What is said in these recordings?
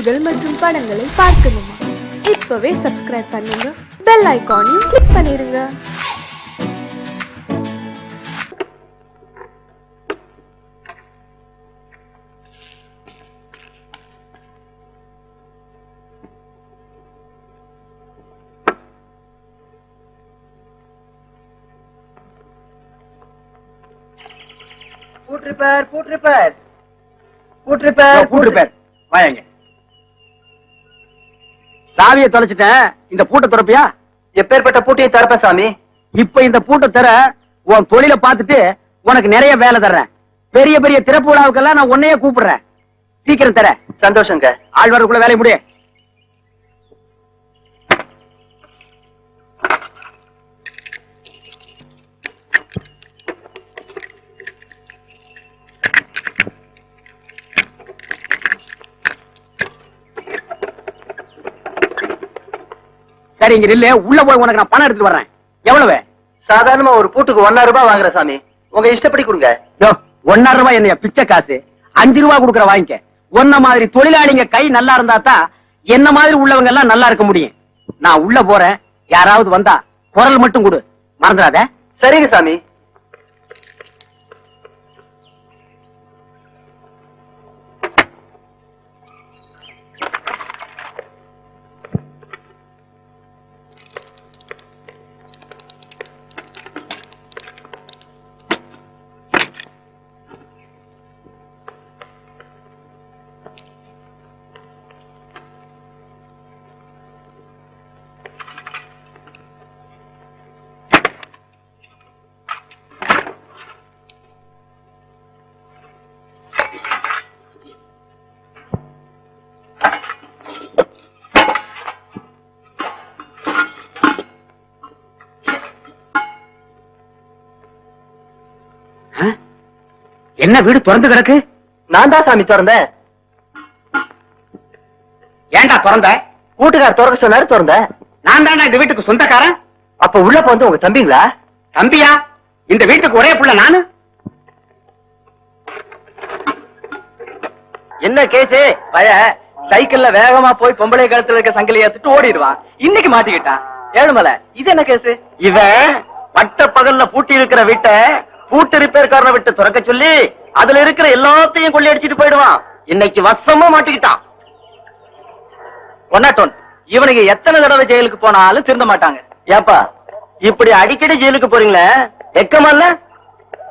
நிகழ்ச்சிகள் மற்றும் படங்களை பார்க்கணுமா? இப்பவே சப்ஸ்கிரைப் பண்ணுங்க, பெல் ஐகானையும் கிளிக் பண்ணிருங்க. வாங்க. சாவியை தொலைச்சிட்டேன். இந்த பூட்டை திறப்பியா? எப்பேற்பட்ட பூட்டையும் திறப்ப சாமி. இப்ப இந்த பூட்டை தர உன் தொழிலை பார்த்துட்டு உனக்கு நிறைய வேலை தர்றேன். பெரிய பெரிய திறப்பு விழாவுக்கெல்லாம் நான் உன்னையே கூப்பிடுறேன். சீக்கிரம் தர. சந்தோஷங்க. ஆள் வரக்குள்ள வேலையை முடிய. சரி, இங்க இல்ல, உள்ள போய் உனக்கு நான் பணம் எடுத்துட்டு வர்றேன். எவ்வளவு? சாதாரணமா ஒரு பூட்டுக்கு 1,000 ரூபாய் வாங்குற சாமி. உங்க இஷ்டப்படி கொடுங்க. 1,000 ரூபாய் என்ன பிச்சை காசு? 5 ரூபாய் கொடுக்குற வாங்கிக்க. உன்ன மாதிரி தொழிலாளிங்க கை நல்லா இருந்தா தான் என்ன மாதிரி உள்ளவங்க எல்லாம் நல்லா இருக்க முடியும். நான் உள்ள போறேன். யாராவது வந்தா குரல் மட்டும் கொடு, மறந்துடாத. சரிங்க சாமி. என்ன வீடு திறந்து கிடக்கு? நான் தான் சாமி திறந்தேன். ஏண்டா திறந்த? கூட்டுக்கார் திறக்க சொன்னாரு, திறந்த. நான் தானே இந்த வீட்டுக்கு சொந்தக்காரன். அப்ப உள்ள வந்து உங்க தம்பிங்களா? தம்பியா? இந்த வீட்டுக்கு ஒரே புள்ள நானு. என்ன கேசு? பய சைக்கிள்ல வேகமா போய் பொம்பளை கழுத்துல இருக்க சங்கிலி ஏத்துட்டு ஓடிடுவான். இன்னைக்கு மாட்டிக்கிட்டான். ஏழுமலை, இது என்ன கேசு? இவன் பட்ட பகல்ல பூட்டி இருக்கிற வீட்டை பூட்டு ரிப்பேர்காரனை விட்டு துறக்க சொல்லி அதுல இருக்கிற எல்லாத்தையும் கொள்ளையடிச்சிட்டு போயிடுவான். இன்னைக்கு வசமா மாட்டிக்கிட்டான். ஒன்னாட்டோன், இவனுக்கு எத்தனை தடவை ஜெயிலுக்கு போனாலும் திருந்த மாட்டாங்க. ஏப்பா, இப்படி அடிக்கடி ஜெயிலுக்கு போறீங்களே, வெக்கமா இல்ல?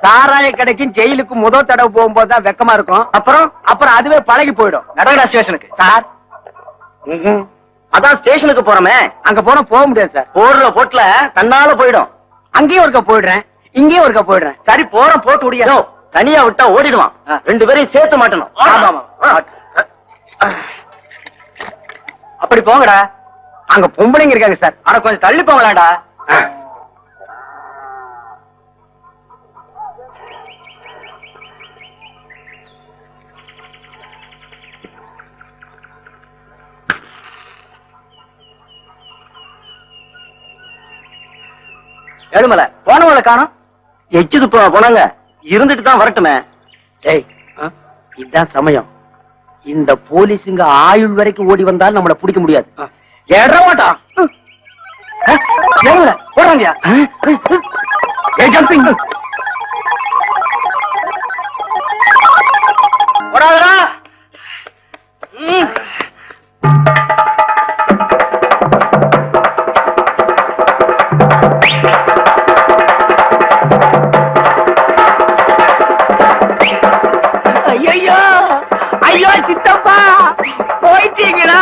சாராய கடைக்கும் ஜெயிலுக்கு முதல் தடவை போகும்போது தான் வெக்கமா இருக்கும். அப்புறம் அதுவே பழகி போயிடும். நடகடா ஸ்டேஷனுக்கு சார். அதான் ஸ்டேஷனுக்கு போறோமே, அங்க போக முடியாது சார். போடுற போட்டுல தன்னால போயிடும். அங்கேயும் ஒருக்க போயிடுறேன், இங்கேயும் ஒருக்க போயிடுறேன். சரி, போற போட்டு முடியாது. தனியா விட்டா ஓடிடுவான். 2 பேரையும் சேர்த்து மாட்டணும். அப்படி போங்கடா. அங்க பொம்பளைங்க இருக்காங்க சார். ஆனா கொஞ்சம் தள்ளி போங்களாடா. ஏழுமலை, போனவளை காணோம். எச்சுது போனாங்க. இருந்துட்டு தான் வரட்டுமே. ஏய், இதுதான் சமயம். இந்த போலீஸுங்க ஆயுள் வரைக்கும் ஓடி வந்தாலும் நம்மளை பிடிக்க முடியாது. ஏற மாட்டான். போறாங்க. போடாதடா. ஐயோ சித்தப்பா, போயிட்டீங்களா?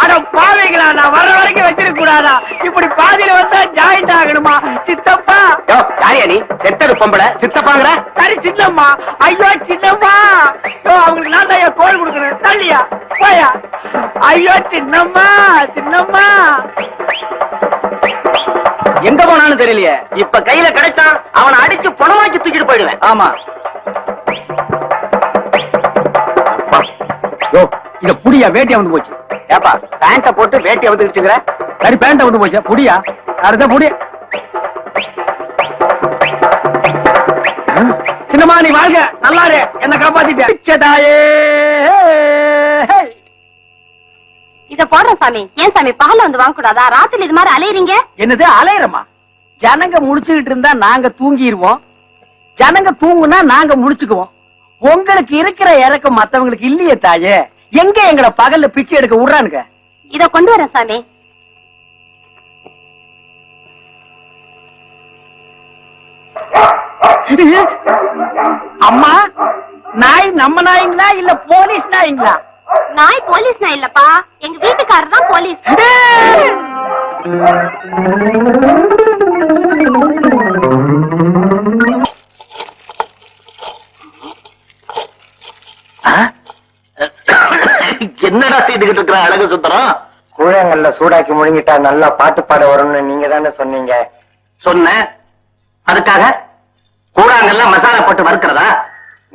அட பாவீங்களா, நான் வர்ற வரைக்கும் வச்சிருக்க கூடாதா? இப்படி பாதியில வந்தா ஜாயிண்ட் ஆகணுமா? சித்தப்பா. யாரியா நீ? செத்தது பொம்பளை சித்தப்பாங்கிற? சரி சின்னம்மா. ஐயோ சின்னம்மா, அவங்களுக்கு நான் தான் கோல் கொடுக்குறேன். தள்ளியா போயா. ஐயோ சின்னம்மா, சின்னம்மா எங்க போனான்னு தெரியலையே. இப்ப கையில கிடைச்சான், அவனை அடிச்சு பணமாக்கி தூக்கிட்டு போயிடுவேன். ஆமா. இத புடியா, வேட்டி வந்து போச்சு. ஏப்பா, பேண்ட போட்டு வேட்டி வந்துருச்சுங்கிற? சரி, பேண்ட வந்து போச்சு. புடியா, அதுதான் புடியா. சின்னமா நீ வாழ்க, நல்லாரு, என்ன காப்பாத்திட்டே. இத போடுறேன் சாமி. ஏன் சாமி பகல்ல வந்து வாங்க கூடாதா? ராத்திரி இது மாதிரி அலையறீங்க? என்னது அலையறமா? ஜனங்க முடிச்சுக்கிட்டு இருந்தா நாங்க தூங்கிடுவோம், ஜனங்க தூங்குனா நாங்க முடிச்சுக்குவோம். உங்களுக்கு இருக்கிற இறக்கம் மத்தவங்களுக்கு இல்லையே தாயே. எங்க எங்களை பகல்ல பிச்சை எடுக்க விடுறானுங்க? இத கொண்டு வரேன் சாமி. அம்மா, நாய் நம்ம நாய்ங்களா இல்ல போலீஸ் நாய்ங்களா? நாய் போலீஸ் நாய் இல்லப்பா, எங்க வீட்டுக்காரர் தான் போலீஸ். என்னடா செய்துகிட்டு இருக்கிற அழகு சுத்தரம்? கூழங்கல்ல சூடாக்கி முழுங்கிட்டா நல்லா பாட்டு பாட வரும்னு நீங்க தானே சொன்னீங்க. சொன்னேன். அதுக்காக கூழாங்கல்ல மசாலா போட்டு வறுக்கிறதா?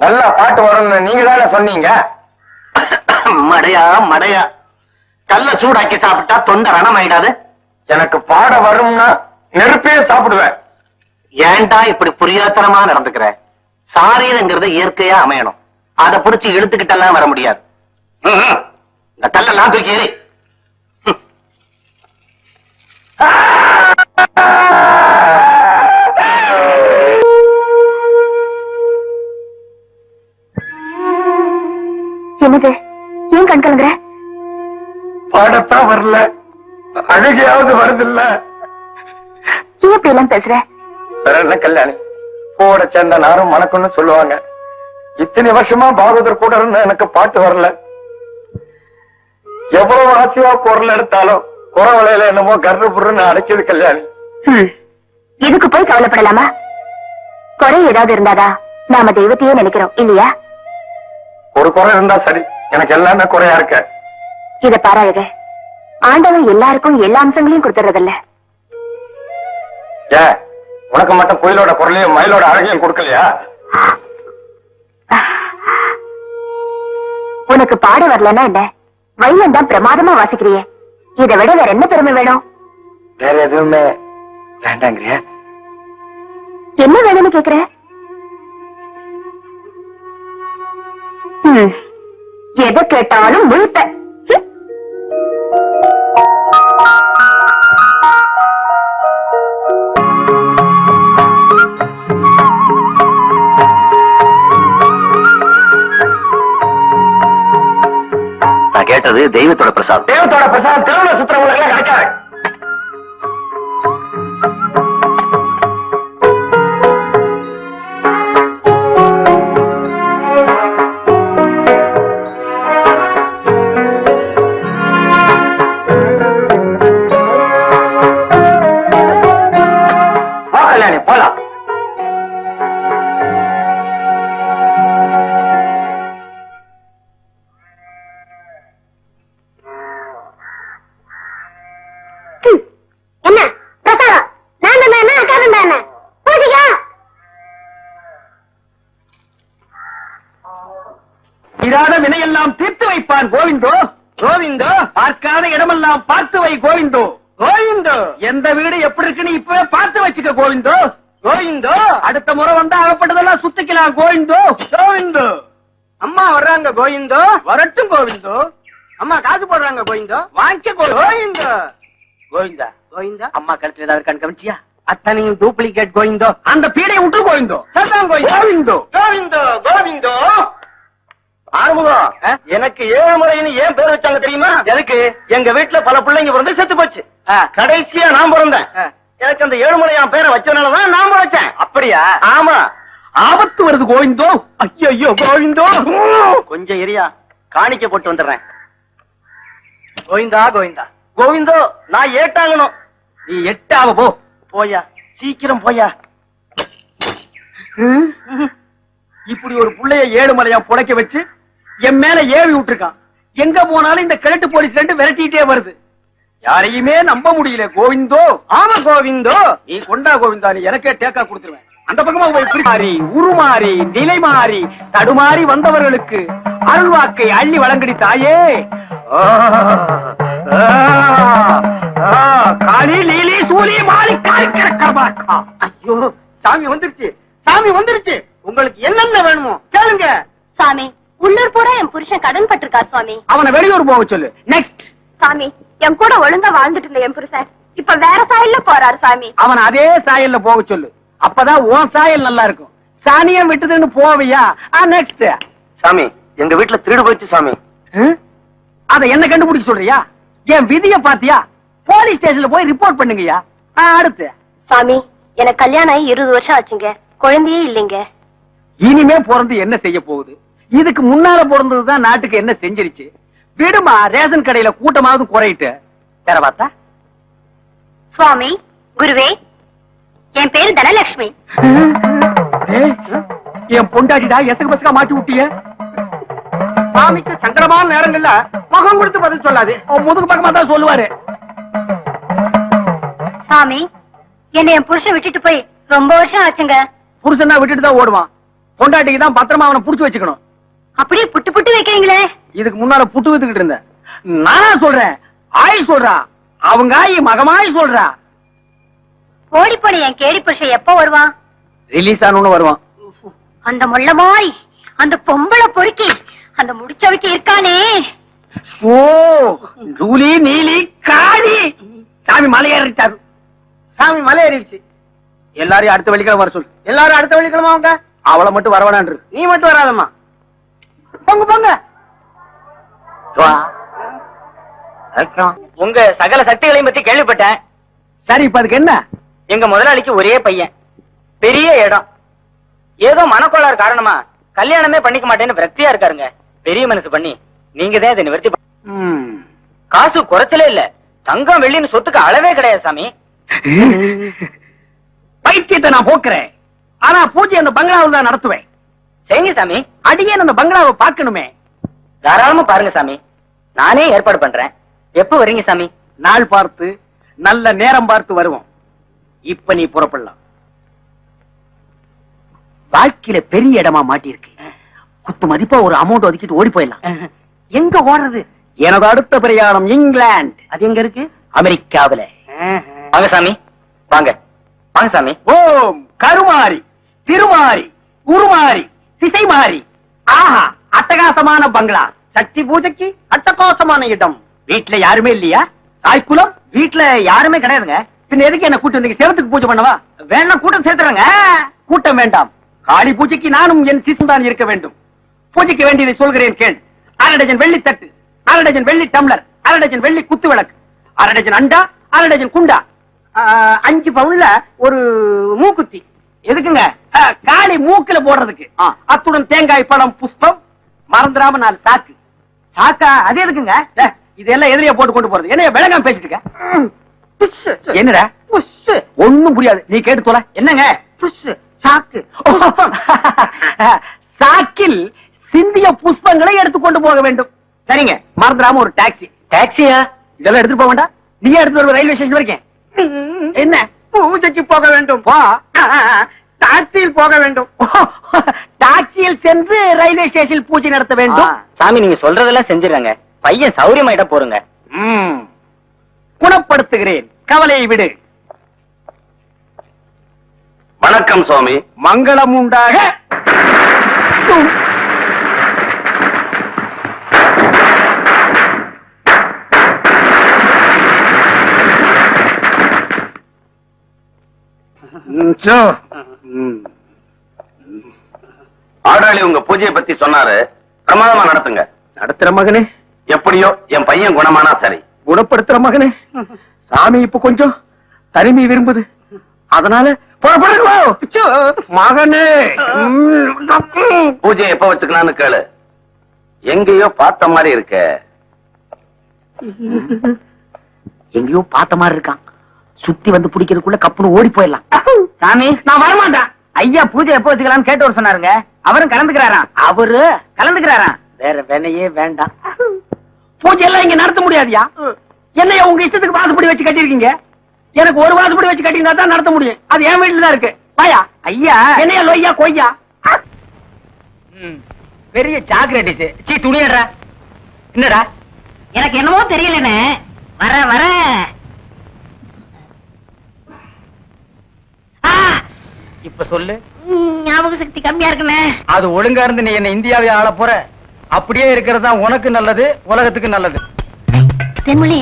நல்லா பாட்டு வரும்னு நீங்க தானே சொன்னீங்க. மடையா மடையா, கல்ல சூடாக்கி சாப்பிட்டா தொண்டை ரணமாயிடாது? எனக்கு பாட வரும்னா நெருப்பே சாப்பிடுவேன். ஏன்டா இப்படி புரியாத்தனமா நடந்துக்கிற? சாரீரங்கிறது இயற்கையா அமையணும், அதை புடிச்சு இழுத்துக்கிட்டெல்லாம் வர முடியாது. இந்த கல்லெல்லாம் தூக்கி எறி. என்னது? ஏன் கண் கலங்குற? பாடத்தான் வரல, அழுகையாவது வருதில்ல. ஏன் இப்படி எல்லாம் பேசுற? வேற என்ன கல்யாணி, போட சேர்ந்த நாரும் மணக்கும்னு சொல்லுவாங்க. இத்தனை வருஷமா பாகவதர் கூட இருந்த எனக்கு பாட்டு வரல. எவ்வளவு ஆசையா குரல் எடுத்தாலும் குறவலையில என்னமோ கர்று புருன்னு அடைக்குது கல்யாணி. இதுக்கு போய் கவலைப்படலாமா? குறை ஏதாவது இருந்தாதா நாம தெய்வத்தையே நினைக்கிறோம் இல்லையா? ஒரு குறை இருந்தா சரி, எனக்கு எல்லாமே குறையா இருக்க. இத பாராளுக, ஆண்டவன் எல்லாருக்கும் எல்லா அம்சங்களையும் கொடுத்துறதில்ல. ஏ, உனக்கு மட்டும் கோயிலோட குரலையும் மயிலோட அழகையும் கொடுக்கலையா? உனக்கு பாட வரலன்னா என்ன, வையம் தான் பிரமாதமா வாசிக்கிறியே, இதை விட வேற என்ன பெருமை வேணும்? வேற எதுவுமே வேண்டாங்கிறியா? என்ன வேணும்னு கேக்குற? எதை கேட்டாலும் முழுத்த. நான் கேட்டது தெய்வத்தோட பிரசாதம். தெய்வத்தோட பிரசாதம் தெருவுல சுத்துறவங்களுக்கு கிடைக்காது. போலாம். என்ன பிரசாதம்? நான் என்ன அக்காதண்டா என்ன பூஜிக்கா? இராத வினையெல்லாம் தீர்த்து வைப்பான் கோவிந்தோ. கோவிந்தோ, பார்க்காத இடமெல்லாம் பார்த்து வை கோவிந்தோ. கோவிந்தோ, எந்த வீடு எப்படி இருக்குன்னு இப்பவே பார்த்து வச்சுக்க கோவிந்தோ. கோவிந்தோ, அடுத்த முறை வந்தா அகப்பட்டதெல்லாம் சுத்திக்கலாம் கோவிந்தோ. கோவிந்தோ, அம்மா வர்றாங்க கோவிந்தோ. வரட்டும் கோவிந்தோ. அம்மா காசு போடுறாங்க கோவிந்தோ, வாங்கிக்க கோவிந்தோ. கோவிந்தா கோவிந்தா, அம்மா கழுத்துல ஏதாவது கண் கமிச்சியா? அத்தனையும் டூப்ளிகேட் கோவிந்தோ. அந்த பீடையை விட்டு கோவிந்தோ. கோவிந்தோ கோவிந்தோ கோவிந்தோ. ஆறுமுகம், எனக்கு 7 முறைன்னு ஏன் பேர் வச்சாங்க தெரியுமா? எதுக்கு? எங்க வீட்டுல பல பிள்ளைங்க பிறந்து செத்து போச்சு, கடைசியா நான் பிறந்தேன். எனக்கு அந்த 7 முறை என் பேரை வச்சதுனாலதான் நான் வச்சேன். அப்படியா? ஆமா. ஆபத்து வருது கோவிந்தோ. ஐயோ கோவிந்தோ, கொஞ்சம் எரியா, காணிக்க போட்டு வந்துடுறேன். கோவிந்தா கோவிந்தா கோவிந்தோ, நான் ஏட்டாகணும். நீ எட்டாவ போ. போயா, சீக்கிரம் போயா. இப்படி ஒரு புள்ளைய 7 மலையா புடைக்க வச்சு என் மேல ஏவி விட்டுருக்கான். எங்க போனாலும் இந்த கிழட்டு போலீஸ் ரெண்டு விரட்டிட்டே வருது. யாரையுமே நம்ப முடியல கோவிந்தோ. ஆமா கோவிந்தோ, நீ கொண்டா கோவிந்தா, நீ எனக்கே டேக்கா கொடுத்துருவேன். அந்த பக்கமா போய் மாறி உருமாறி நிலை மாறி தடுமாறி வந்தவர்களுக்கு அருள்வாக்கை அள்ளி வழங்கடி தாயே. காளி லீலி சூலி மாறி காய் கிடக்கா. ஐயோ, சாமி வந்துருச்சு, சாமி வந்துருச்சு. உங்களுக்கு என்னென்ன வேணுமோ கேளுங்க. சாமி, உள்ளூர் பூரா என் புருஷன் கடன் பட்டிருக்கா சுவாமி. அவனை வெளியூர் போக சொல்லு. நெக்ஸ்ட். சாமி, என் கூட ஒழுங்கா வாழ்ந்துட்டு இருந்த என் புருஷன் இப்ப வேற சாயல்ல போறாரு சாமி. அவன் அதே சாயல்ல போக சொல்லு, அப்பதான் உன் சாயல் நல்லா இருக்கும். சாணியம் விட்டுதுன்னு போவியா? நெக்ஸ்ட். சாமி, எங்க வீட்டுல திருடு போயிடுச்சு சாமி. அத என்ன கண்டுபிடிக்க சொல்றியா? என் விதிய பாத்தியா? போலீஸ் ஸ்டேஷன்ல போய் ரிப்போர்ட் பண்ணுங்கயா. அடுத்து. சாமி, எனக்கு கல்யாணம் ஆகி 20 வருஷம் ஆச்சுங்க, குழந்தையே இல்லைங்க. இனிமே பிறந்து என்ன செய்ய போகுது? இதுக்கு முன்னால பிறந்ததுதான் நாட்டுக்கு என்ன செஞ்சிருச்சு? விடுமா, ரேஷன் கடையில கூட்டமாவது குறையிட்டு வேற பார்த்தா. சுவாமி, குருவே, என் பேரு தனலட்சுமி. என் பொண்டாட்டிடா, எசகு பசகா மாட்டி விட்டிய. சாமிக்கு சங்கடமான நேரங்கள்ல முகம் கொடுத்து பதில் சொல்லாது, முதுகு பக்கமா தான் சொல்லுவாரு. சாமி, என்னை என் புருஷன் விட்டுட்டு போய் ரொம்ப வருஷம் ஆச்சுங்க. புருஷனா விட்டுட்டு தான் ஓடுவான். பொண்டாட்டிக்கு தான் பத்திரமா அவனை புடிச்சு வச்சுக்கணும். அப்படியே புட்டு புட்டு வைக்கிறீங்களே. இதுக்கு முன்னால புட்டு வித்துக்கிட்டு இருந்தேன். நானா சொல்றேன், ஆய் சொல்றா, அவங்க ஆயி மகமாய் சொல்றா. ஓடி போன என் கேடி புருஷன் எப்ப வருவான்? ரிலீஸ் ஆனு வருவான். அந்த முள்ள மாதிரி அந்த பொம்பளை பொறுக்கி அந்த முடிச்சவைக்கு இருக்கானே. ஓ, ஜூலி நீலி காளி. சாமி மலை ஏறிட்டாரு. சாமி மலை ஏறிடுச்சு. எல்லாரையும் அடுத்த வெள்ளிக்கிழமை வர சொல்லு. எல்லாரும் அடுத்த வெள்ளிக்கிழமை அவங்க. அவளை மட்டும் வரவேணான்று. நீ மட்டும் வராதம்மா. பொங்க பொங்க. உங்க சகல சக்திகளையும் பத்தி கேள்விப்பட்டேன். சரி, இப்ப அதுக்கு என்ன? எங்க முதலாளிக்கு ஒரே பையன், பெரிய இடம். ஏதோ மனக்கோளாறு காரணமா கல்யாணமே பண்ணிக்க மாட்டேன்னு விரக்தியா இருக்காருங்க. பெரிய மனசு பண்ணி நீங்க தான் இதை நிவர்த்தி காசு குறைச்சலே இல்ல. தங்கம் வெள்ளின்னு சொத்துக்கு அளவே கிடையாது சாமி. பைத்தியத்தை நான் போக்குறேன். ஆனா பூஜை அந்த பங்களாவில் தான் நடத்துவேன். சரிங்க சாமி. அடியே அந்த பங்களாவை பார்க்கணுமே. தாராளமா பாருங்க சாமி, நானே ஏற்பாடு பண்றேன். எப்ப வரீங்க சாமி? நாள் பார்த்து நல்ல நேரம் பார்த்து வருவோம். இப்ப நீ புறப்படலாம். வாழ்க்கையில பெரிய இடமா மாட்டி இருக்கு. குத்து மதிப்பா ஒரு அமௌண்ட் ஒதுக்கிட்டு ஓடி போயிடலாம். எங்க ஓடுறது? எனது அடுத்த பிரயாணம் இங்கிலாந்து. அது எங்க இருக்கு? அமெரிக்காவில. வாங்க சாமி, வாங்க வாங்க சாமி. ஓம் கருமாரி, திருமாரி, உருமாரி, திசை மாறி. ஆஹா, அட்டகாசமான பங்களா. சக்தி பூஜைக்கு அட்டகாசமான இடம். வீட்டுல யாருமே இல்லையா? தாய்க்குலம் வீட்டுல யாருமே கிடையாதுங்க. பின்ன எதுக்கு என்ன கூட்டம்? நீங்க செவத்துக்கு பூஜை பண்ணவா? வேணா கூட்டம் சேர்த்துறேங்க. கூட்டம் வேண்டாம். காளி பூஜைக்கு நானும் என் சிசும் தான் இருக்க வேண்டும். பூஜைக்கு வேண்டியதை சொல்கிறேன் கேள். 1/2 டஜன் வெள்ளி தட்டு, 1/2 டஜன் வெள்ளி டம்ளர், 1/2 டஜன் வெள்ளி குத்து விளக்கு, 1/2 டஜன் அண்டா, 1/2 டஜன் குண்டா, 5 பவுன்ல ஒரு மூக்குத்தி. எதுக்குங்க? காளி மூக்குல போடுறதுக்கு. அத்துடன் தேங்காய் பழம், புஷ்பம், மறந்துடாம 4 சாக்கு. சாக்கா? அது எதுக்குங்க? இதெல்லாம் எதிரியா போட்டு கொண்டு போறது. என்ன விளங்காம பேசிட்டு இருக்க? என்னடா ஒண்ணும் புரியாது. நீ கேட்டு சொல்ல. என்னங்க? சாக்கு. சாக்கில் சிந்திய புஷ்பங்களை எடுத்துக்கொண்டு போக வேண்டும். சரிங்க. மறந்துடாம ஒரு டாக்ஸி. டாக்ஸியா? இதெல்லாம் எடுத்துட்டு போக வேண்டாம். நீயே எடுத்துட்டு வருவ ரயில்வே ஸ்டேஷன் வரைக்கும். என்ன? பூஜைக்கு போக வேண்டும். டாக்ஸியில் போக வேண்டும். டாக்ஸியில் சென்று ரயில்வே ஸ்டேஷன் பூஜை நடத்த வேண்டும். சாமி, நீங்க சொல்றதெல்லாம் செஞ்சிடறாங்க. பையன் சௌரியமாயிட்ட போறங்க. குணப்படுத்துகிறேன், கவலையை விடு. வணக்கம் சுவாமி. மங்களம் உண்டாக. ஆடாளி உங்க பூஜையை பத்தி சொன்னாரு. பிரமாதமா நடத்துங்க. நடத்துற மகனே. எப்படியோ என் பையன் குணமானா சரி. குணப்படுத்துற மகனே. சாமி இப்ப கொஞ்சம் தனிமை விரும்புது. அதனால மகனே, பூஜை எப்ப வச்சுக்கலாம்னு கேளு. எங்கேயோ பார்த்த மாதிரி இருக்க. எங்கேயோ பார்த்த மாதிரி இருக்கான். சுத்தி வந்து பிடிக்கிறதுக்குள்ள கப்புன்னு ஓடி போயிடலாம். சாமி, நான் வரமாட்டேன். ஐயா பூஜை எப்ப வச்சுக்கலாம்னு கேட்டு சொன்னாருங்க. அவரும் கலந்துக்கிறாராம். அவரு கலந்துக்கிறாராம். வேற வேலையே வேண்டாம். பூஜை எல்லாம் இங்க நடத்த முடியாதியா? என்னைய உங்க இஷ்டத்துக்கு வாசப்படி வச்சு கட்டிருக்கீங்க. எனக்கு ஒரு வாசப்படி வச்சு கட்டியிருந்தா தான் நடத்த முடியும். அது என் வீட்டுல தான் இருக்கு. வாயா ஐயா. என்னையா லொய்யா கொய்யா. பெரிய சாக்லேட். சீ, துணியடா. என்னடா? எனக்கு என்னமோ தெரியலனே. வர வர இப்ப சொல்லு. ஞாபக சக்தி கம்மியா இருக்குண்ணே. அது ஒழுங்கா இருந்து நீ என்ன இந்தியாவை ஆள போற. அப்படியே இருக்கிறது தான் உனக்கு நல்லது, உலகத்துக்கு நல்லது. தென்மொழி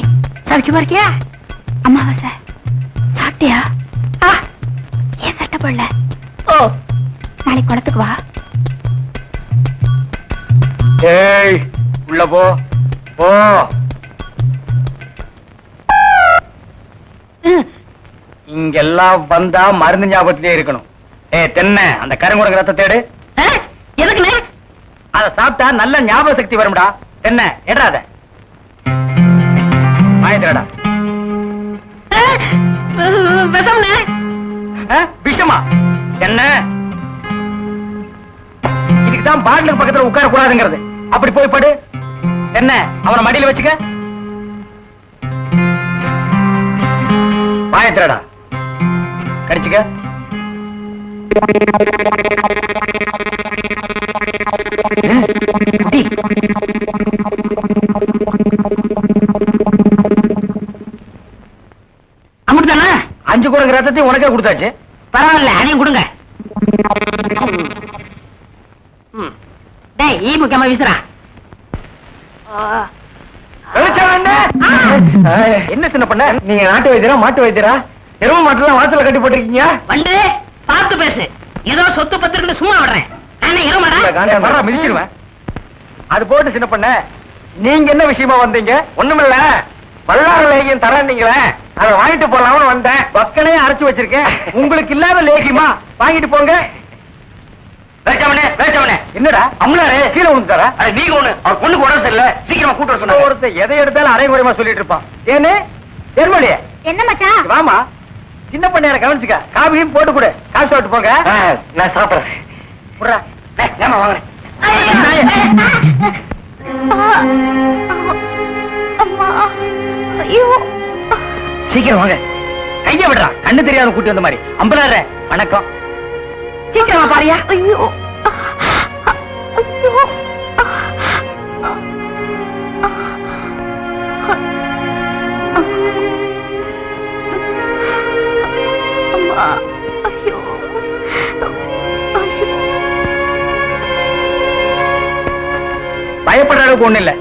சௌக்கியமா இருக்கியா? அம்மாவாசை சாப்பிட்டியா? ஏன் சட்டை போடல? ஓ, நாளைக்கு குளத்துக்கு வா. ஏய், உள்ள போ போ. இங்கெல்லாம் வந்தா மருந்து ஞாபகத்திலே இருக்கணும். தென்னை அந்த கருங்குரங்கு ரத்த தேடு. எதுக்குண்ணே? அத சாப்பிட்டா நல்ல ஞாபக சக்தி வரும்டா. என்ன எடாத மாயத்திரடா. விஷம்ண்ணே. விஷமா? என்ன இதுக்குதான் பாட்டிலுக்கு பக்கத்துல உட்கார கூடாதுங்கிறது. அப்படி போய் படு. என்ன அவனை மடியில வச்சுக்க. மாயத்திரடா கடிச்சுக்க. அமிர்தானே? 5 குரங்கு ரத்தத்தையும் உனக்கே கொடுத்தாச்சு. பரவாயில்ல, அதையும் கொடுங்க. டேய், ஈ முக்கியமா வீசுறா. என்ன சின்ன பண்ண? நீங்க நாட்டு வைத்தியரா மாட்டு வைத்தியரா? எரும மாட்டுலாம் வாசல்ல கட்டி போட்டிருக்கீங்க. வந்து பார்த்து பேசு. ஏதோ சொத்து பத்திரன்னு சும்மா விடுறேன். வர்றா மிதிச்சிருவேன். அது போட்டு சின்ன பண்ண, நீங்க என்ன விஷயமா வந்தீங்க? ஒண்ணுமில்ல, வல்லார லேகியம் தரீங்களே, அதை வாங்கிட்டு போலாம்னு வந்தேன். பக்கனே அரைச்சு வச்சிருக்கேன். உங்களுக்கு இல்லாத லேகியமா? வாங்கிட்டு போங்க. என்னடா அம்லாரே கீழே விழுந்துட்டாரா? நீங்க ஒண்ணு அவர் பொண்ணுக்கு உடம்பு சரியில்லை, சீக்கிரமா கூட்டு வர சொன்ன. ஒருத்தர் எதை எடுத்தாலும் அரைகுறைமா சொல்லிட்டு இருப்பான். ஏன்னு தெர்மலியே என்ன மச்சான்? வாமா, சின்ன பண்ணையார கவனிச்சுக்க. காபியும் போட்டு கொடு. காபி சாப்பிட்டு போங்க. நான் சாப்பிடுறேன். புறா ஏமா வாங்க. சீக்கிரம் வாங்க. கைய விடுறா, கண்ணு தெரியாத கூட்டி வந்த மாதிரி. அம்பலார வணக்கம். சீக்கிரமா பாரியா. ஐயோ பயப்படுற அளவுக்கு ஒண்ணு இல்ல.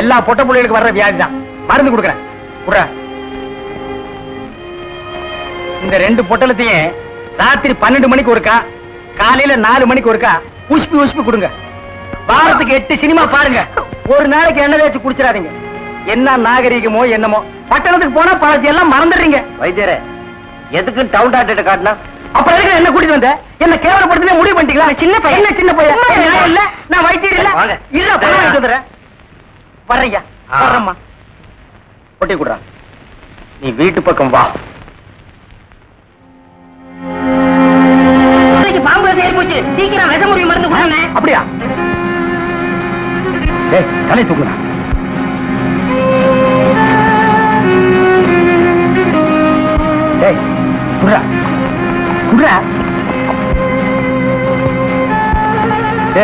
எல்லா பொட்ட புள்ளைகளுக்கு வர்ற வியாதி தான். மருந்து கொடுக்குறேன். இந்த 2 பொட்டலத்தையும் ராத்திரி 12 மணிக்கு ஒருக்கா, காலையில 4 மணிக்கு ஒருக்கா உஷ்பி கொடுங்க. வாரத்துக்கு 8 சினிமா பாருங்க. ஒரு நாளைக்கு எண்ணெய் தேய்ச்சி குடிச்சிடாதீங்க. என்ன நாகரீகமோ என்னமோ, பட்டணத்துக்கு போனா பழச்சி எல்லாம் மறந்துடுறீங்க. வைத்தியரே, எதுக்கு டவுன் டாக்டர் காட்டினா? அப்புறம் எதுக்கு என்ன கூட்டிட்டு வந்த? என்ன கேவலப்படுத்தி முடிவு பண்ணிட்டீங்களா? சின்ன பையன், சின்ன பையன் இல்ல, நான் வைத்தியர் இல்ல. இல்ல பணம் வாங்கிட்டு வந்துடுறேன். வர்றீங்க வர்றம்மா. பொட்டி கொடுறா. நீ வீட்டு பக்கம் வா. பாம்பு போச்சு. சீக்கிரம் விஷ முறிவு மருந்து கொடுங்க. அப்படியா? தலை தூக்குறா. குடுறா குடுறா.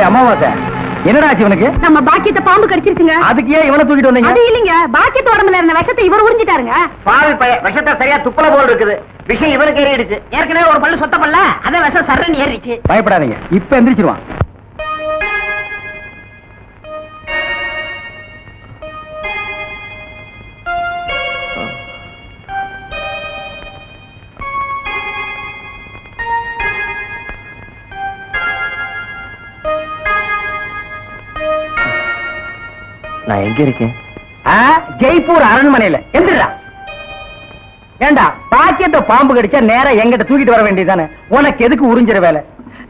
அம்மாவாசை என்னடா ஆச்சு இவனுக்கு? நம்ம பாக்கியத்தை பாம்பு கடிச்சிருச்சுங்க. அதுக்கு ஏன் இவனை தூக்கிட்டு வந்தீங்க? அது இல்லைங்க, பாக்கியத்து உடம்புல இருந்த விஷத்தை இவர் உறிஞ்சிட்டாருங்க. பாவி பையன், விஷத்தை சரியா துப்பல போல் இருக்குது. விஷயம் இவனுக்கு ஏறிடுச்சு. ஏற்கனவே ஒரு பல்லு சொத்த பல்ல, அத விஷம் சர்றன்னு ஏறிச்சு. பயப்படாதீங்க, இப்ப எந்திரிச்சிருவான். நான் எங்க இருக்கேன்? ஜெய்ப்பூர் அரண்மனையில. எந்திரா. ஏண்டா, பாக்கியத்தை பாம்பு கடிச்சா நேரா எங்கிட்ட தூக்கிட்டு வர வேண்டியதானே? உனக்கு எதுக்கு உறிஞ்சிற வேலை?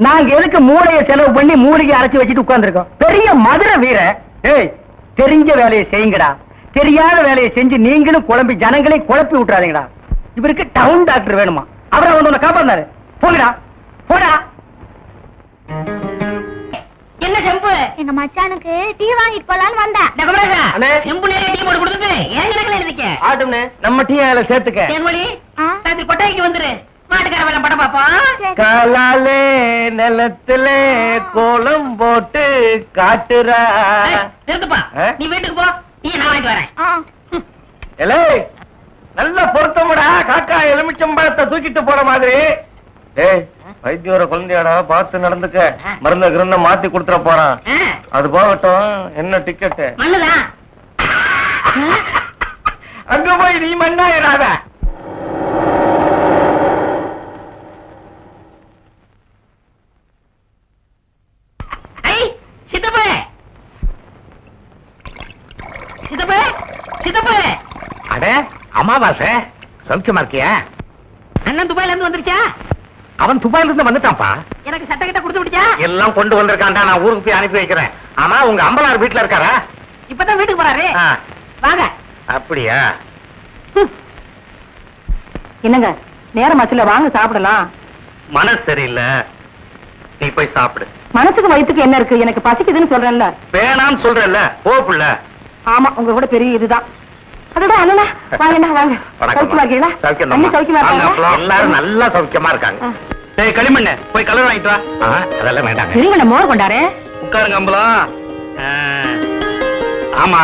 நாங்க எதுக்கு மூளையை செலவு பண்ணி மூலிகை அரைச்சு வச்சுட்டு உட்கார்ந்துருக்கோம்? பெரிய மதுரை வீர. ஏய், தெரிஞ்ச வேலையை செய்யுங்கடா. தெரியாத வேலையை செஞ்சு நீங்களும் குழம்பி ஜனங்களையும் குழப்பி விட்டுறாதீங்கடா. இவருக்கு டவுன் டாக்டர் வேணுமா? அவரை வந்து உன்னை காப்பாந்தாரு. போங்கடா போடா. என்ன செம்பு? எங்க மச்சானுக்கு டீ வாங்கிட்டு போலான்னு வந்தா. செம்பு டீ போட்டு கொடுத்துட்டு ஏன் கிடக்கல இருக்க? ஆட்டும்னே, நம்ம டீ அதில் சேர்த்துக்க. தேன்மொழி, ராத்திரி கொட்டாய்க்கு வந்துரு. மாட்டுக்கார வேலை படம் பாப்போம். காலாலே நிலத்துல கோலம் போட்டு காட்டுறா. நிறுத்துப்பா, நீ வீட்டுக்கு போ. டீ நான் வாங்கிட்டு வரேன். எலே, நல்ல பொருத்தமுடா. காக்கா எலுமிச்சம்பழத்தை தூக்கிட்டு போற மாதிரி. ஏய், வைத்தியோர குழந்தையாடா, பார்த்து நடந்துக்க. மருந்த கிருந்த மாத்தி கொடுத்துட போறான். அது போகட்டும். என்ன டிக்கெட்டு? மண்ணுதான். நீ மண்ணாயிராத. சித்தப்பே சித்தப்பே சித்தப்பே. அட அமாவாசை, சௌக்கியமா இருக்கியா? அண்ணன் துபாயில இருந்து வந்துருச்சா? அவன் துபாயில இருந்து வந்துட்டான்ப்பா. எனக்கு சட்டை கிட்ட கொடுத்து விடுச்சா? எல்லாம் கொண்டு வந்திருக்கான்டா, நான் ஊருக்கு போய் அனுப்பி வைக்கிறேன். ஆமா, உங்க அம்பலார் வீட்டுல இருக்காரா? இப்பதான் வீட்டுக்கு போறாரு. ஆ, வாங்க. அப்படியா? என்னங்க நேரமாச்சுல, வாங்க சாப்பிடலாம். மனசு சரியில்லை, நீ போய் சாப்பிடு. மனசுக்கு வயிற்றுக்கு என்ன இருக்கு? எனக்கு பசிக்குதுன்னு சொல்றேன்ல. வேணாம்னு சொல்றல்ல, போ புள்ள. ஆமா, உங்க கூட பெரிய இதுதான். அதோட அண்ணா வாங்க, வாங்க. சௌக்கியமா இருக்கீங்களா? அண்ணி சௌக்கியமா இருக்காங்களா? எல்லாரும் நல்லா சௌக்கியமா இருக்காங்க. டேய் களிமண்ணு, போய் கலர் வாங்கிட்டு வா. அதெல்லாம் வேண்டாங்க. இருங்க, மோர் கொண்டாரு. உட்காருங்க அம்பலம். ஆமா,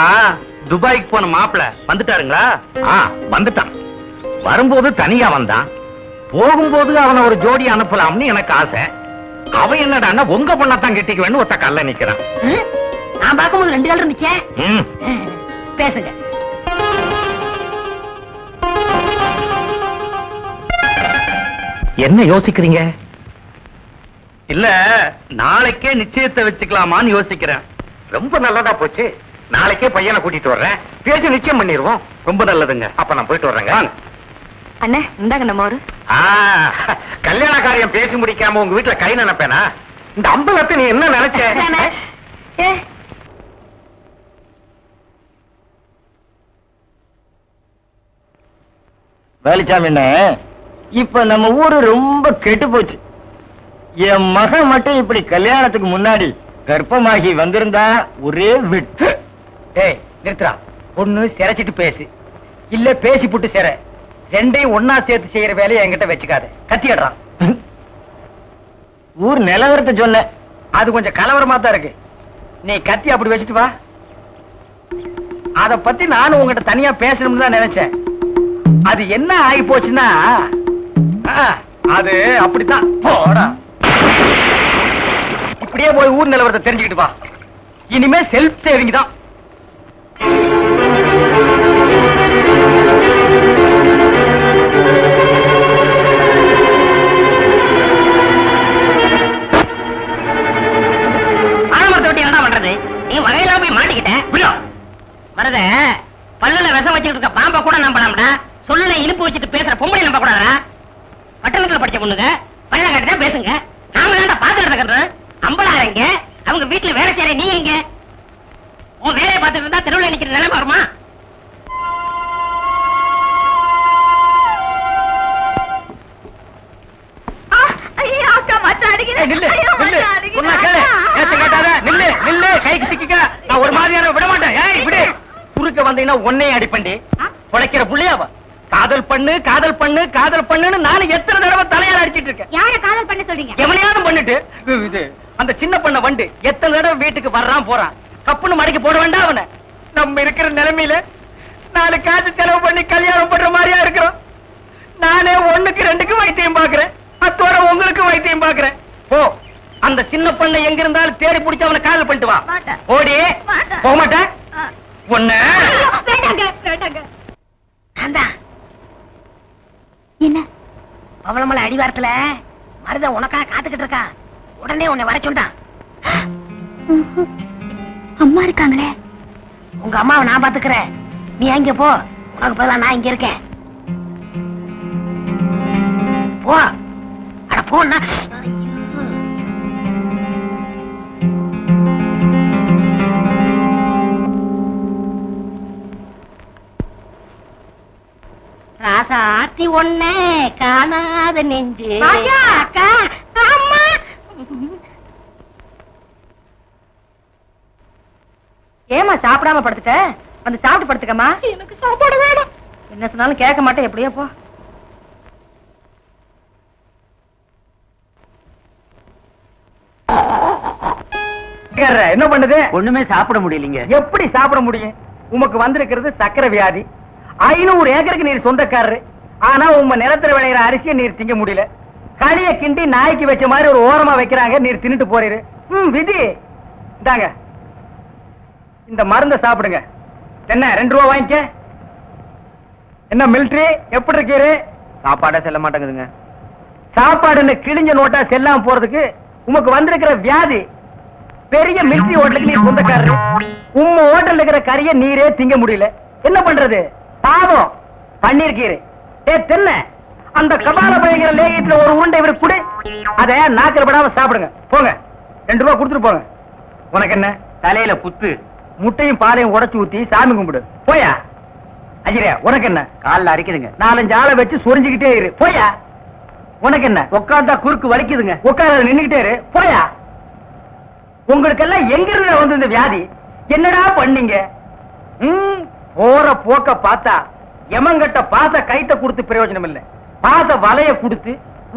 துபாய்க்கு போன மாப்பிள வந்துட்டாருங்களா? வந்துட்டான். வரும்போது தனியா வந்தான், போகும்போது அவனை ஒரு ஜோடி அனுப்பலாம்னு எனக்கு ஆசை. அவன் என்னடான்னா உங்க பொண்ணத்தான் கெட்டிக்க வேணும் ஒத்த கல்ல நிக்கிறான். நான் பார்க்கும்போது 2 கால் இருந்துச்சே. பேசுங்க. என்ன யோசிக்கிறீங்க? இல்ல, நாளைக்கே நிச்சயத்தை வச்சுக்கலாமான்னு யோசிக்கிறேன். ரொம்ப நல்லதா போச்சு. நாளைக்கே பையனை கூட்டிட்டு வர்றேன், பேசி நிச்சயம் பண்ணிடுவோம். ரொம்ப நல்லதுங்க. அப்ப நான் போயிட்டு வர்றேங்க. அண்ணே இந்தாங்க நம்ம மோர். கல்யாண காரியம் பேசி முடிக்காம உங்க வீட்டுல கை நினைப்பேனா? இந்த அம்பலத்தை நீ என்ன நினைச்ச? வேலுச்சாமி, இப்ப நம்ம ஊரு ரொம்ப கெட்டு போச்சு. என் மகன் மட்டும் இப்படி கல்யாணத்துக்கு முன்னாடி கர்ப்பமாகி வந்திருந்தா ஒரே விட்டு. ஏய் நிறுத்துறா. ஒண்ணு சிரைச்சிட்டு பேசு, இல்ல பேசி புட்டு சிற. ரெண்டையும் ஒன்னா சேர்த்து செய்யற வேலையை என்கிட்ட வச்சுக்காத. கத்திடுறான். ஊர் நிலவரத்தை சொன்ன. அது கொஞ்சம் கலவரமா தான் இருக்கு. நீ கத்தி அப்படி வச்சுட்டு வா. அத பத்தி நானும் உங்ககிட்ட தனியா பேசணும்னு தான் நினைச்சேன். அது என்ன ஆகி போச்சுன்னா, அது அப்படித்தான். போடா, இப்படியே போய் ஊர் நிலவரத்தை தெரிஞ்சுக்கிட்டு வா. இனிமே செல்ஃப் சேவிங் தான். ஆனமரத்தை விட்டு என்ன பண்றது? நீ வகையெல்லாம் போய் மாட்டிக்கிட்ட. வரத பல்லுல விஷம் வச்சுக்கிட்டு இருக்க பாம்பை கூட நம்பலாம்டா. சொல்ல இனிப்பு வச்சுட்டு பேசுற பொம்பளை நம்ப கூடாதா? பட்டணத்துல படிச்ச பொண்ணுங்க பல்ல கட்டிதான் பேசுங்க. நாம தான்டா பாத்துட்டு இருக்கிறோம். அம்பலாரங்க அவங்க வீட்டுல வேலை செய்யற நீ எங்க? உன் வேலையை பார்த்துட்டு இருந்தா தெருவில் நிக்கிற நிலைமை வருமா? ஒரு மாதிரியான விட மாட்டேன். குறுக்க வந்தீங்கன்னா உன்னையும் அடிப்பண்டி. உழைக்கிற புள்ளையாவ காதல் பண்ணு காதல் பண்ணு காதல் பண்ணுன்னு நானும் எத்தனை தடவை தலையால அடிச்சிட்டு இருக்கேன். யார காதல் பண்ண சொல்றீங்க? எவனையாவது பண்ணிட்டு இது அந்த சின்ன பண்ண வண்டு எத்தனை தடவை வீட்டுக்கு வர்றான் போறான். கப்புன்னு மடக்கி போட வேண்டாம் அவனை. நம்ம இருக்கிற நிலைமையில 4 காசு செலவு பண்ணி கல்யாணம் பண்ற மாதிரியா இருக்கிறோம். நானே 1க்கு 2க்கு வைத்தியம் பாக்குறேன். அத்தோட உங்களுக்கு வைத்தியம் பாக்குறேன். போ, அந்த சின்ன பண்ணை எங்க இருந்தாலும் தேடி பிடிச்சு அவனை காதல் பண்ணிட்டு வா. ஓடி போக மாட்டேன் ஒண்ணு. என்ன பவளமலை அடிவாரத்துல மருத உனக்காக காத்துக்கிட்டு இருக்கான். உடனே உன்னை வர சொன்னான். அம்மா இருக்காங்களே? உங்க அம்மாவை நான் பாத்துக்கிறேன். நீ அங்க போ, உனக்கு பதிலா நான் இங்க இருக்கேன். போ. அட போன்னா. ராசாத்தி ஒண்ணே காணாத நெஞ்சு. அக்கா, அம்மா. ஏமா சாப்பிடாம படுத்துட்ட? வந்து சாப்பிட்டு படுத்துக்கமா. எனக்கு சாப்பாடு வேணும். என்ன சொன்னாலும் கேட்க மாட்டேன். எப்படியோ போ. என்ன பண்ணுது? ஒண்ணுமே சாப்பிட முடியலீங்க. எப்படி சாப்பிட முடியும்? உமக்கு வந்திருக்கிறது சக்கரை வியாதி. 500 ஏக்கருக்கு நீர் சொந்தக்காரரு. ஆனா உங்க நிலத்துல விளையிற அரிசியை நீர் திங்க முடியல. களிய கிண்டி நாய்க்கு வச்ச மாதிரி ஒரு ஓரமா வைக்கிறாங்க, நீர் தின்னுட்டு போறீரு. விதி இந்தாங்க, இந்த மருந்தை சாப்பிடுங்க. என்ன 2 ரூபா வாங்கிக்க. என்ன மிலிட்டரி எப்படி இருக்கீரு? சாப்பாடே செல்ல மாட்டேங்குதுங்க. சாப்பாடுன்னு கிழிஞ்ச நோட்டா செல்லாம போறதுக்கு உமக்கு வந்திருக்கிற வியாதி. பெரிய மிலிட்டரி ஹோட்டலுக்கு நீ சொந்தக்காரரு. உம்ம ஹோட்டல்ல இருக்கிற கறிய நீரே திங்க முடியல. என்ன பண்றது? பாவம் பண்ணிருக்கீரு. தென்ன அந்த கபால பயங்கர லேகியத்துல ஒரு உருண்டை இவருக்கு கொடு. அத நாக்கில படாம சாப்பிடுங்க. போங்க, 2 ரூபா கொடுத்துட்டு போங்க. உனக்கு என்ன தலையில புத்து? முட்டையும் பாலையும் உடைச்சு ஊத்தி சாமி கும்பிடு. போயா அஜிரே, உனக்கு என்ன கால்ல அரிக்குதுங்க. 4-5 ஆளை வச்சு சொரிஞ்சுக்கிட்டே இரு. போயா. உனக்கு என்ன உட்கார்ந்தா குறுக்கு வலிக்குதுங்க. உட்கார நின்னுகிட்டே இரு. போயா. உங்களுக்கெல்லாம் எங்க இருந்து வந்து இந்த வியாதி? என்னடா பண்ணீங்க? போற போக்க பார்த்தா எமங்கட்ட பாச கைத்த கொடுத்து பிரயோஜனம் இல்ல. பாச வலைய கொடுத்து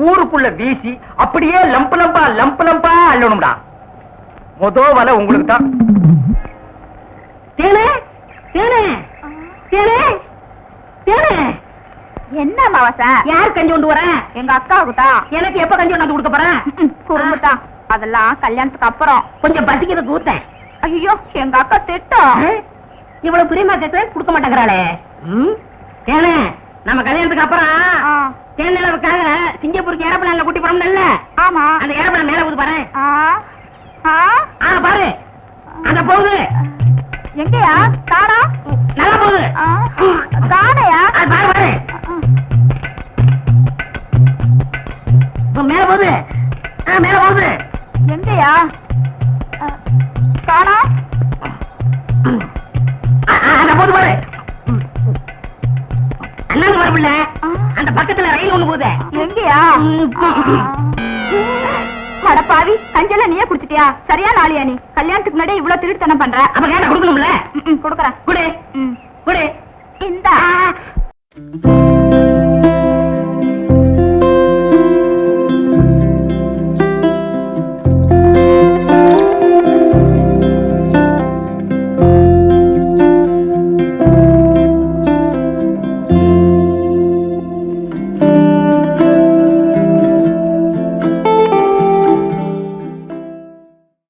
ஊருக்குள்ள வீசி அப்படியே லம்பு லம்பா அள்ளணும்டா. மொத வலை உங்களுக்கு தான். என்ன மாவசா? யார் கஞ்சி கொண்டு வரேன்? எங்க அக்காவுக்கு தான். எனக்கு எப்ப கஞ்சி கொண்டு கொடுக்க போறேன்? குடும்பத்தான். அதெல்லாம் கல்யாணத்துக்கு அப்புறம். கொஞ்சம் பசிக்கிறது கூத்தேன். ஐயோ, எங்க அக்கா திட்டம். இவ்வளவு பிரியமா கேட்க கொடுக்க மாட்டேங்கிறாளே. ஏனே நம்ம கல்யாணத்துக்கு அப்புறம் தேர்ந்தெடுப்புக்காக சிங்கப்பூருக்கு ஏரோப்ளேன்ல கூட்டி போறோம்ல. ஆமா, அந்த ஏரோப்ளேன் மேல போகுது பாரு. பாரு, அந்த போகுது. எங்கயா காணா? நல்லா போகுது. காணையா? பாரு பாரு, மேல போகுது. மேல போகுது. எங்கயா காணா? அந்த போகுது பாரு. அண்ணன் வரப்பில்ல, அந்த பக்கத்துல ரயில் ஒண்ணு போகுது. எங்கயா? அடப்பாவி, கஞ்சல நீயே குடிச்சிட்டியா? சரியா நாளியா? நீ கல்யாணத்துக்கு முன்னாடி இவ்வளவு திருட்டுத்தனம் பண்ற. அப்ப கேட்ட கொடுக்கணும்ல? கொடுக்கறேன். குடு குடு.